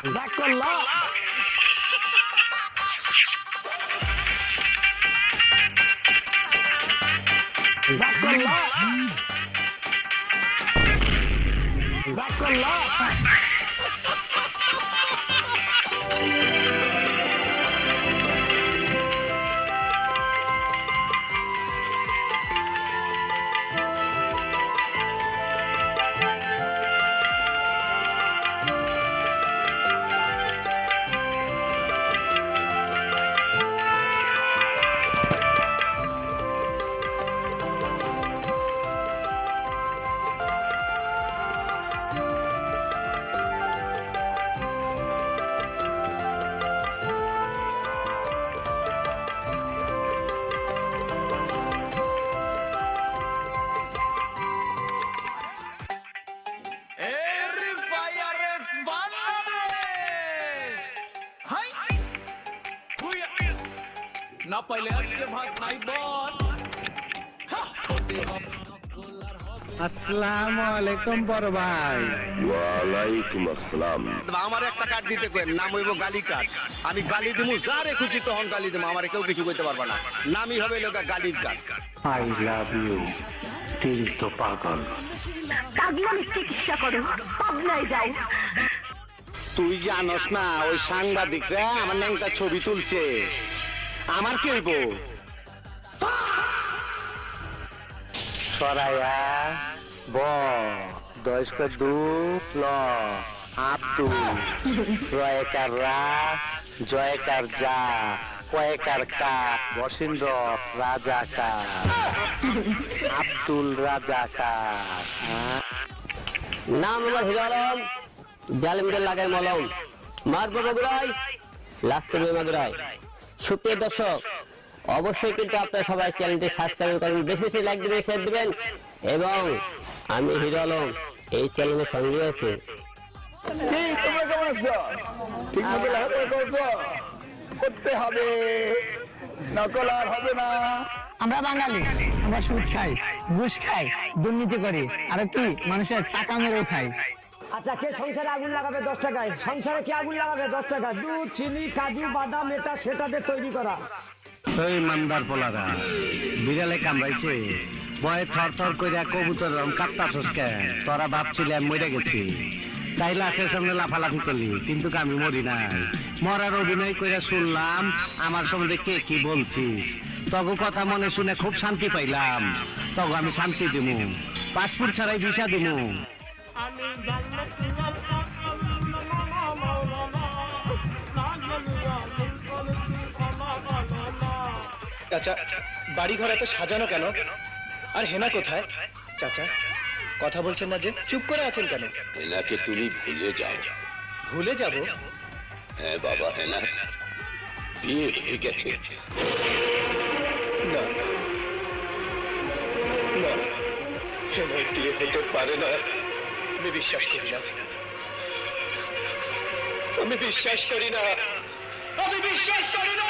Back করলা back করলা back করলা না পাইলে আজকে ভাত নাই বস। আসসালামু আলাইকুম বড় ভাই। ওয়ালাইকুম আসসালাম। আমার একটা কার্ড দিতে কই, নাম হইব গালি কার্ড। আমি গালি দিমু, যারে খুশি তখন গালি দিমু, আমারে কেউ কিছু কইতে পারবা না। নামই হবে লোকা গালির কার্ড। আই লাভ ইউ দিল তো পাগল। পাগলামি চিকিৎসা করো, পাগলায় যাও। তুই জানোস না ওই সাংবাদিকরা আমার ন্যাংটা ছবি তুলছে, আমার কি হইব? সরাইয়া ব দয়স্ক দু ল আব্দুল রয়কার রা জয়কার যা কয়কার কা বসিন্দ্র রাজাকার আব্দুল রাজাকার। নাম আমার হিরো আলম, জালিমদের লাগাই মলম, মারবো বগুড়ায়, লাস্ট মাগুরায়। সুপ্রিয় দর্শক, অবশ্যই কিন্তু আপনারা সবাই চ্যানেলটি সাবস্ক্রাইব করবেন, বেশি বেশি লাইক দিবেন, শেয়ার দিবেন। এবং আমি হিরো আলম এই চ্যানেলের সঙ্গে আছি। তোমরা কেমন আছো? ঠিক মতো লেখাপড়া করছো? করতে হবে, নকল আর হবে না। আমরা বাঙালি, আমরা সুদ খাই, ঘুষ খাই, দুর্নীতি করি, আর কি মানুষের টাকা মেরেও খাই। আচ্ছা, কে সংসারে আগুন লাগাবে 10 টাকায়? সংসারে কি আগুন লাগাবে 10 টাকা? দুধ, চিনি, কাজু, বাদাম, এটা সেটা দিয়ে তৈরি করা। ওই মান্দার পোলারা বিড়ালে কামড়াইছে, ভয়ে থর থর কইরা কবুতর রং কাঁপতাছস কেন? তোরা ভাবছিলে আমি মরে গেছি, তাই লাশের সামনে লাফালাফি করলি, কিন্তু আমি মরি নাই। মরার অভিনয় কইরা শুনলাম আমার সম্বন্ধে কে কি বলছিস। তগো কথা মনে শুনে খুব শান্তি পাইলাম। তগো আমি শান্তি দিমু, পাসপোর্ট ছাড়াই ভিসা দিমু। চাচা, বাড়ি ঘর এত সাজানো কেন? আর হেনা কোথায়? চাচা, কথা বলছেন না যে, চুপ করে আছেন কেন? হেনাকে তুমি ভুলে যাও। ভুলে যাব? হ্যাঁ বাবা, হেনা বিয়ে হয়ে গেছে। না না, হেনার বিয়ে হতে পারে না। আমি বিশ্বাস করি না, আমি বিশ্বাস করি না, আমি বিশ্বাস করি না।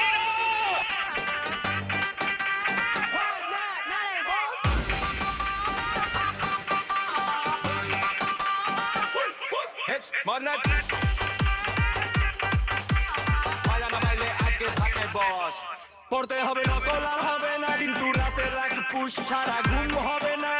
পড়তে হবে নকল আর হবে না, কিন্তু রাতের এক পুষ ছাড়া ঘুম হবে না।